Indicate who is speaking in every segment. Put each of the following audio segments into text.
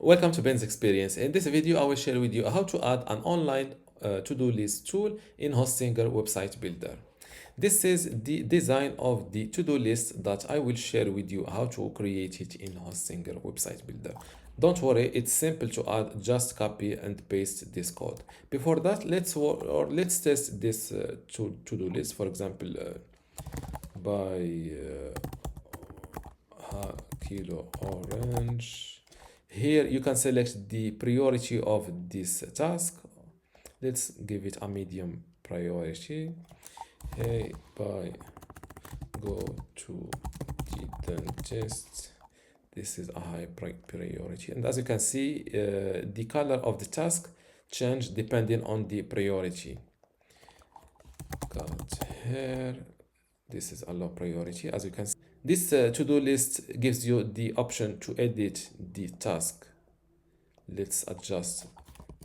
Speaker 1: Welcome to Ben's Experience. In this video, I will share with you how to add an online to-do list tool in Hostinger Website Builder. This is the design of the to-do list that I will share with you how to create it in Hostinger Website Builder. Don't worry, it's simple to add, just copy and paste this code. Before that, let's test this to-do list. For example, by kilo orange. Here you can select the priority of this task. Let's give it a medium priority. Hey, by go to the dentist. This is a high priority. And as you can see, the color of the task change depending on the priority. Got here. This is a low priority. As you can see, this to-do list gives you the option to edit the task. Let's adjust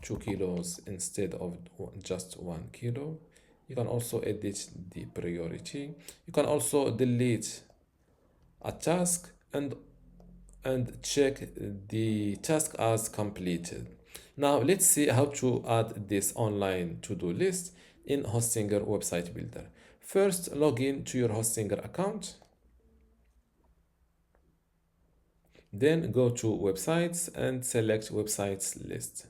Speaker 1: 2 kilos instead of just 1 kilo. You can also edit the priority. You can also delete a task and check the task as completed. Now let's see how to add this online to-do list in Hostinger Website Builder. First, log in to your Hostinger account. Then go to websites and select websites list.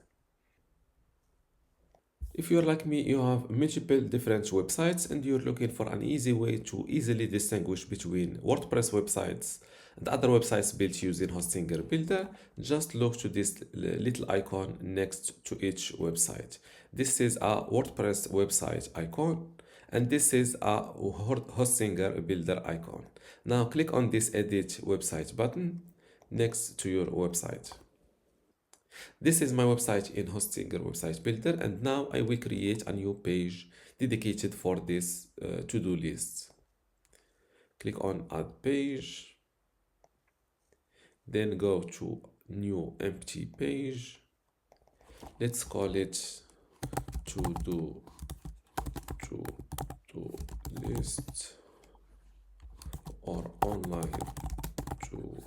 Speaker 1: If you're like me, you have multiple different websites and you're looking for an easy way to easily distinguish between WordPress websites and other websites built using Hostinger Builder, just look to this little icon next to each website. This is a WordPress website icon and this is a Hostinger Builder icon. Now click on this edit website button next to your website. This is my website in Hostinger Website Builder, and now I will create a new page dedicated for this to-do list. Click on Add Page, then go to New Empty Page. Let's call it to-do list or online to-do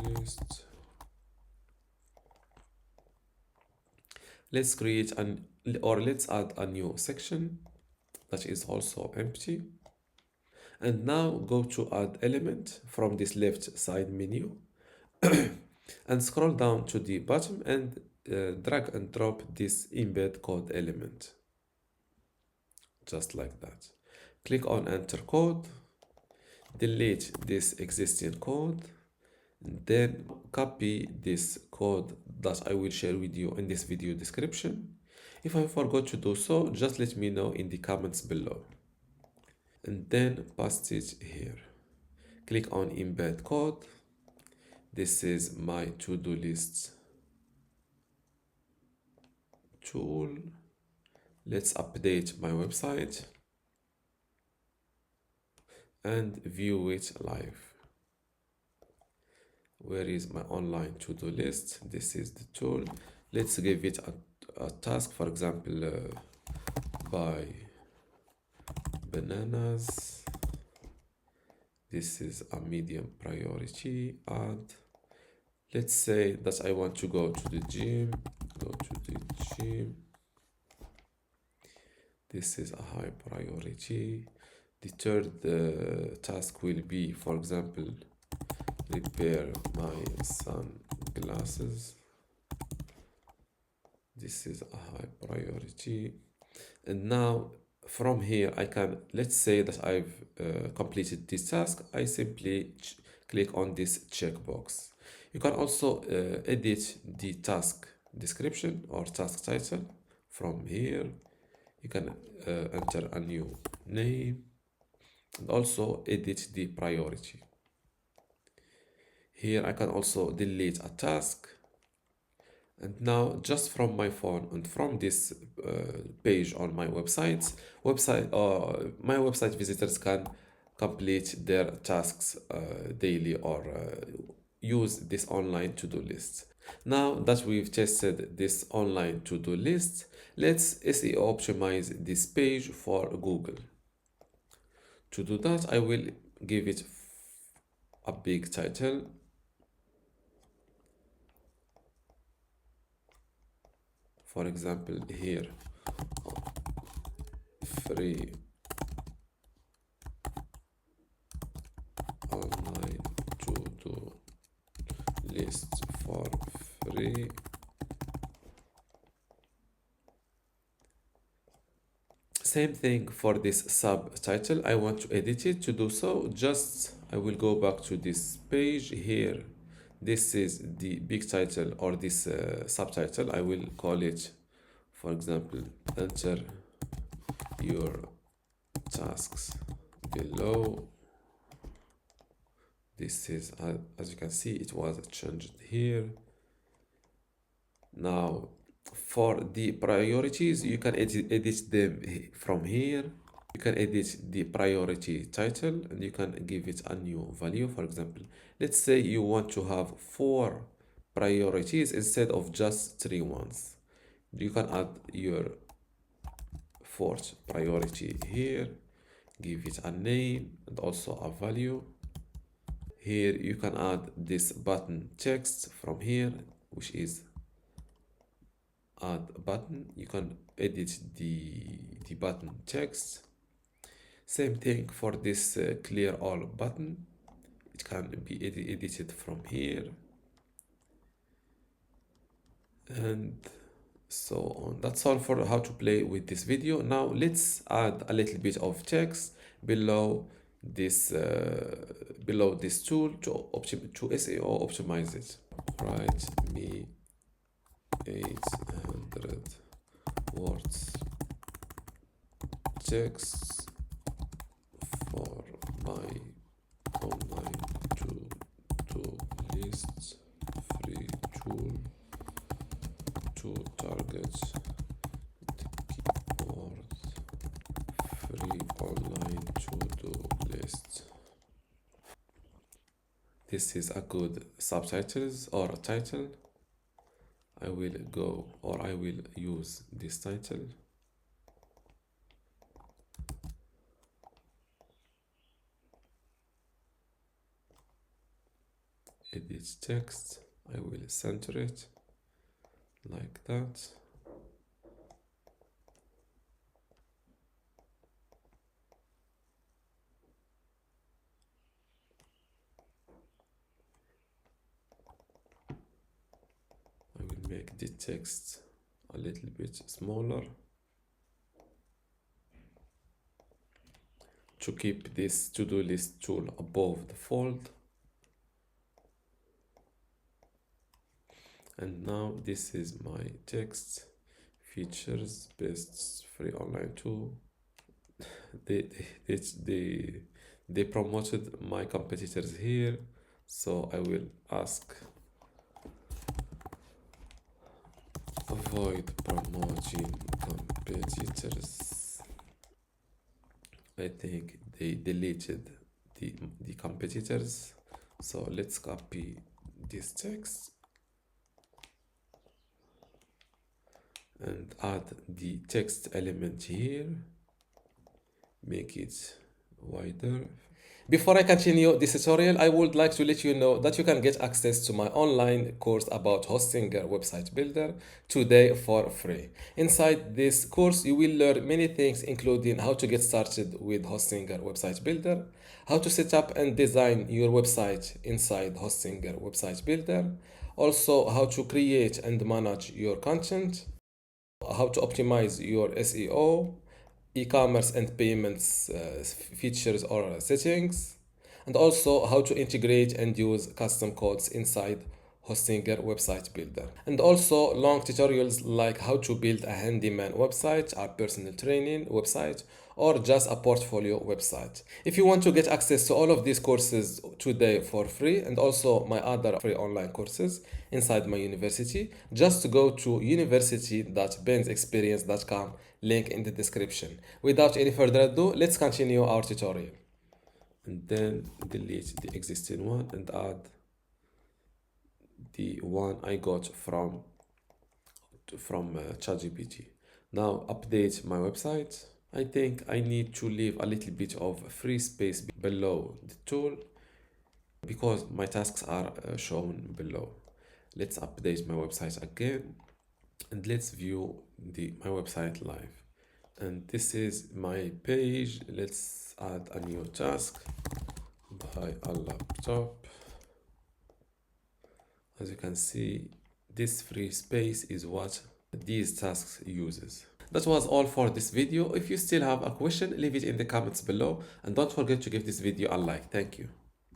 Speaker 1: list. Let's create let's add a new section that is also empty. And now go to add element from this left side menu and scroll down to the bottom and drag and drop this embed code element. Just like that. Click on enter code, delete this existing code, then copy this code that I will share with you in this video description. If I forgot to do so, just let me know in the comments below. And then paste it here. Click on embed code. This is my to-do list tool. Let's update my website and view it live. Where is my online to-do list? This is the tool. Let's give it a task, for example, buy bananas. This is a medium priority. Add. Let's say that I want to go to the gym. Go to the gym. This is a high priority. The third task will be, for example, repair my sunglasses. This is a high priority. And now from here, I can, let's say that I've completed this task. I simply click on this checkbox. You can also edit the task description or task title from here. You can enter a new name and also edit the priority. Here I can also delete a task. And now just from my phone and from this page on my website, my website visitors can complete their tasks daily or use this online to-do list. Now that we've tested this online to-do list, let's SEO optimize this page for Google. To do that, I will give it a big title. For example, here, free online to-do list for free. Same thing for this subtitle. I want to edit it. To do so, just I will go back to this page here. This is the big title, or this subtitle. I will call it, for example, enter your tasks below. This is, as you can see, it was changed here. Now, for the priorities, you can edit them from here. You can edit the priority title, and you can give it a new value. For example, let's say you want to have 4 priorities instead of just 3 ones. You can add your 4th priority here, give it a name and also a value. Here you can add this button text from here, which is add button. You can edit the button text. Same thing for this clear all button. It can be edited from here, and so on. That's all for how to play with this video. Now let's add a little bit of text below this tool to SEO optimize it. Write me 800 words text for my online to-do list free tool to target the keyword free online to-do list. This is a good subtitles or a title. I will use this title. Edit text. I will center it like that. I will make the text a little bit smaller to keep this to-do list tool above the fold. And now this is my text. Features, best free online tool. They promoted my competitors here, so I will ask avoid promoting competitors. I think they deleted the competitors, so let's copy this text and add the text element here, make it wider. Before I continue this tutorial, I would like to let you know that you can get access to my online course about Hostinger Website Builder today for free. Inside this course, you will learn many things, including how to get started with Hostinger Website Builder, how to set up and design your website inside Hostinger Website Builder, also how to create and manage your content, how to optimize your SEO, e-commerce and payments features or settings, and also how to integrate and use custom codes inside Hostinger Website Builder. And also long tutorials like how to build a handyman website, a personal training website, or just a portfolio website. If you want to get access to all of these courses today for free, and also my other free online courses inside my university, just go to university.benzexperience.com, link in the description. Without any further ado, let's continue our tutorial. And then delete the existing one and add the one I got from ChatGPT. Now update my website. I think I need to leave a little bit of free space below the tool because my tasks are shown below. Let's update my website again. And let's view my website live. And this is my page. Let's add a new task. Buy a laptop. As you can see, this free space is what these tasks uses. That was all for this video. If you still have a question, leave it in the comments below, and don't forget to give this video a like. Thank you.